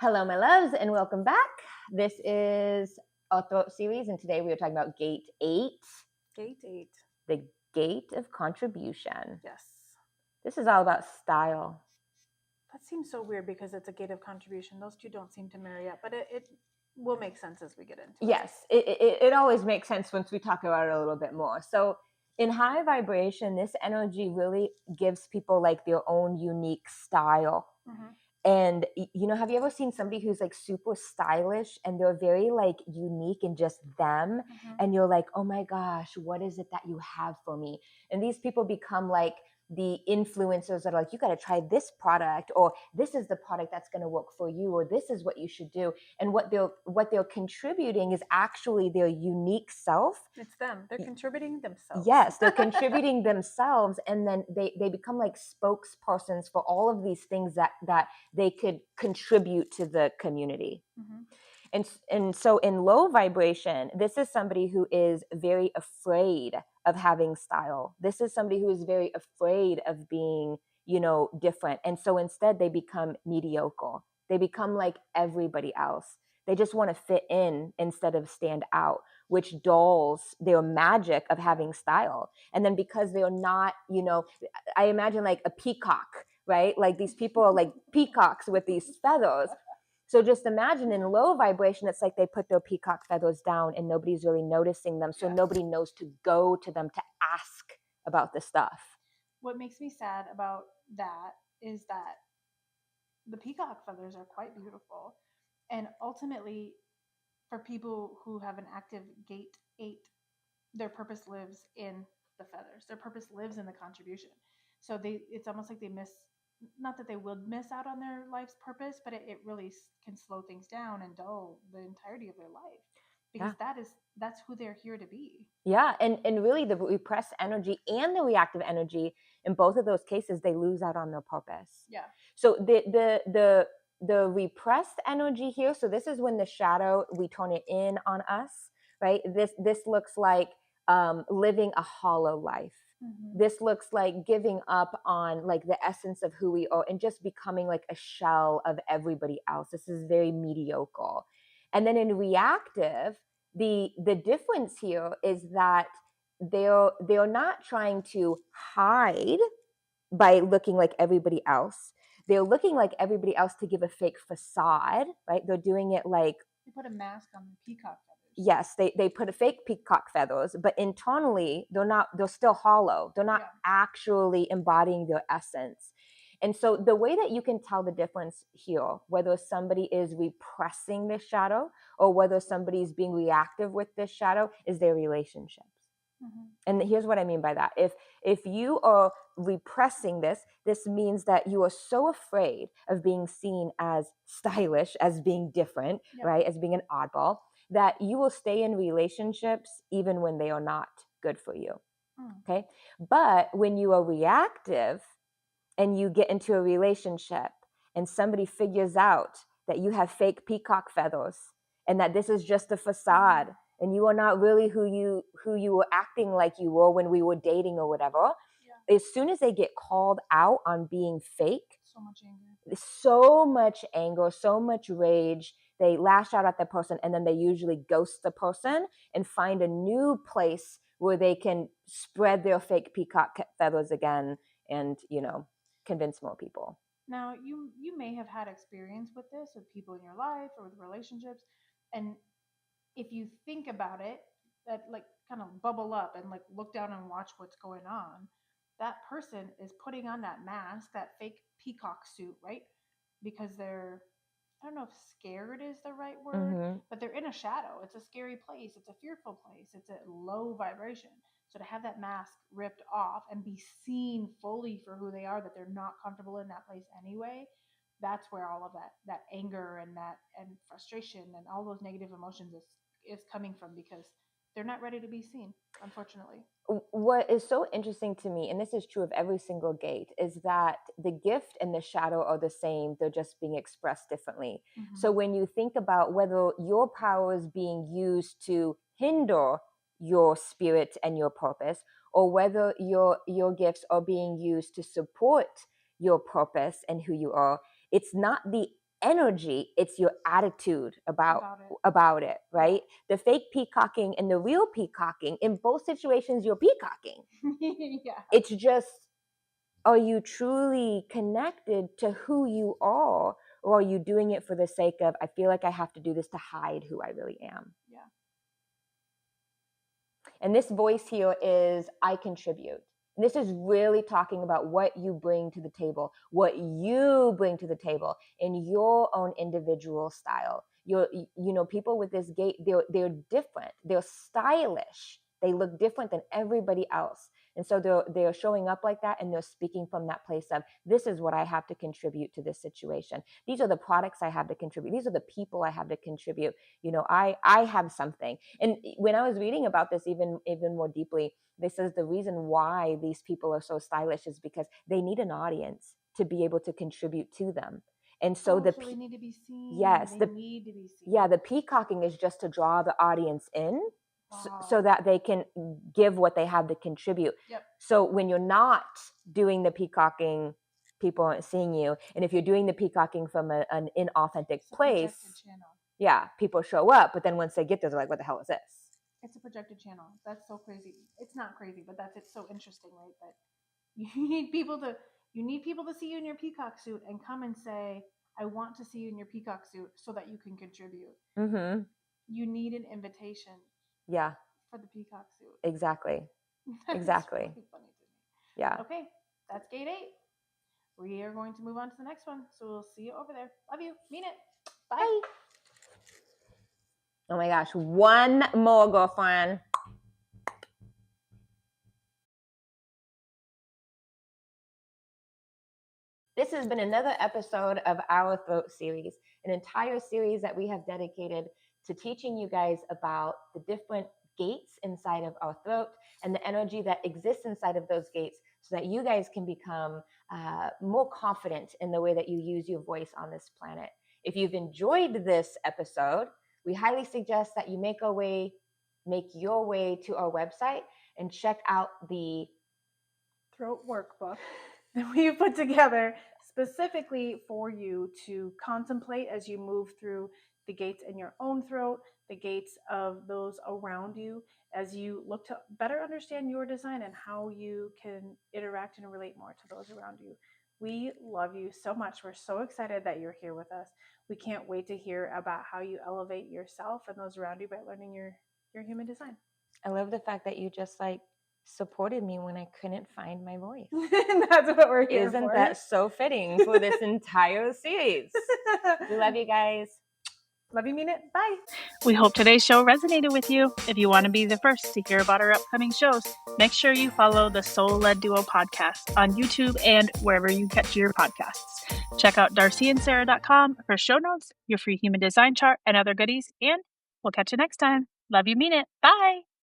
Hello, my loves, and welcome back. This is our throat series, and today we are talking about Gate 8, Gate 8. the Gate of Contribution. Yes. This is all about style. That seems so weird because it's a gate of contribution. Those two don't seem to marry up, but it will make sense as we get into it. Yes, it always makes sense once we talk about it a little bit more. So, in high vibration, this energy really gives people like their own unique style. Mm-hmm. And have you ever seen somebody who's like super stylish and they're very like unique and just them? Mm-hmm. And you're like, oh my gosh, what is it that you have for me? And these people become like the influencers that are like, you got to try this product, or this is the product that's going to work for you, or this is what you should do. And what they're contributing is actually their unique self. It's them. They're contributing themselves. Yes, they're contributing themselves, and then they become like spokespersons for all of these things that they could contribute to the community. Mm-hmm. And so in low vibration, this is somebody who is very afraid of having style. This is somebody who is very afraid of being, different. And so instead they become mediocre. They become like everybody else. They just want to fit in instead of stand out, which dulls their magic of having style. And then because they're not, I imagine like a peacock, right? Like these people are like peacocks with these feathers. So just imagine in low vibration, it's like they put their peacock feathers down and nobody's really noticing them. So nobody knows to go to them to ask about the stuff. What makes me sad about that is that the peacock feathers are quite beautiful. And ultimately, for people who have an active gate 8, their purpose lives in the feathers. Their purpose lives in the contribution. So it's almost like they miss, not that they would miss out on their life's purpose, but it really can slow things down and dull the entirety of their life, because Yeah. that's who they're here to be. Yeah. And really the repressed energy and the reactive energy, in both of those cases, they lose out on their purpose. Yeah. So the repressed energy here, so this is when the shadow, we turn it in on us, right? This looks like living a hollow life. Mm-hmm. This looks like giving up on like the essence of who we are and just becoming like a shell of everybody else. This is very mediocre. And then in reactive, the difference here is that they're not trying to hide by looking like everybody else. They're looking like everybody else to give a fake facade, right? They're doing it like, They put a mask on the peacock feathers. yes, they put a fake peacock feathers, but internally they're still hollow. They're not actually embodying their essence. And so the way that you can tell the difference here, whether somebody is repressing this shadow or whether somebody is being reactive with this shadow, is their relationships. Mm-hmm. And here's what I mean by that. If you are repressing this means that you are so afraid of being seen as stylish, as being different, right? As being an oddball, that you will stay in relationships even when they are not good for you. Okay. But when you are reactive and you get into a relationship and somebody figures out that you have fake peacock feathers and that this is just a facade and you are not really who you were acting like you were when we were dating or whatever, as soon as they get called out on being fake, so much anger, so much rage, they lash out at the person, and then they usually ghost the person and find a new place where they can spread their fake peacock feathers again and convince more people. Now, you may have had experience with this with people in your life or with relationships, and if you think about it, that like kind of bubble up and like look down and watch what's going on, that person is putting on that mask, that fake peacock suit, right? Because they're, I don't know if scared is the right word, but they're in a shadow. It's a scary place. It's a fearful place. It's a low vibration. So to have that mask ripped off and be seen fully for who they are, that they're not comfortable in that place anyway, that's where all of that anger and frustration and all those negative emotions is coming from, because they're not ready to be seen, unfortunately. What is so interesting to me, and this is true of every single gate, is that the gift and the shadow are the same. They're just being expressed differently. So when you think about whether your power is being used to hinder your spirit and your purpose, or whether your gifts are being used to support your purpose and who you are, it's not the energy, it's your attitude about it, right? Yeah. The fake peacocking and the real peacocking, in both situations you're peacocking. Yeah. It's just, are you truly connected to who you are, or are you doing it for the sake of, I feel like I have to do this to hide who I really am? Yeah. And this voice here is, I contribute. And this is really talking about what you bring to the table, what you bring to the table in your own individual style. People with this gait, they're different. They're stylish. They look different than everybody else. And so they're showing up like that, and they're speaking from that place of, this is what I have to contribute to this situation. These are the products I have to contribute. These are the people I have to contribute. I have something. And when I was reading about this even more deeply, this says the reason why these people are so stylish is because they need an audience to be able to contribute to them. And so so they need to be seen. Yes, they need to be seen. Yeah, the peacocking is just to draw the audience in. Wow. So that they can give what they have to contribute. Yep. So when you're not doing the peacocking, people aren't seeing you. And if you're doing the peacocking from an inauthentic place, yeah, people show up. But then once they get there, they're like, what the hell is this? It's a projected channel. That's so crazy. It's not crazy, but it's so interesting, right? That you need people to see you in your peacock suit and come and say, I want to see you in your peacock suit so that you can contribute. Mm-hmm. You need an invitation. Yeah. For the peacock suit. Exactly. Exactly. Really funny to me. Yeah. Okay, that's gate 8. We are going to move on to the next one. So we'll see you over there. Love you. Mean it. Bye. Bye. Oh my gosh. One more, girlfriend. This has been another episode of our Throat series, an entire series that we have dedicated to teaching you guys about the different gates inside of our throat and the energy that exists inside of those gates, so that you guys can become more confident in the way that you use your voice on this planet. If you've enjoyed this episode, we highly suggest that you make your way to our website and check out the throat workbook that we put together specifically for you to contemplate as you move through the gates in your own throat, the gates of those around you, as you look to better understand your design and how you can interact and relate more to those around you. We love you so much. We're so excited that you're here with us. We can't wait to hear about how you elevate yourself and those around you by learning your human design. I love the fact that you just supported me when I couldn't find my voice. That's what we're here Isn't for. that so fitting for this entire series? We love you guys. Love you, mean it. Bye. We hope today's show resonated with you. If you want to be the first to hear about our upcoming shows, make sure you follow the Soul Led Duo podcast on YouTube and wherever you catch your podcasts. Check out darcyandsarah.com for show notes, your free human design chart, and other goodies. And we'll catch you next time. Love you, mean it. Bye.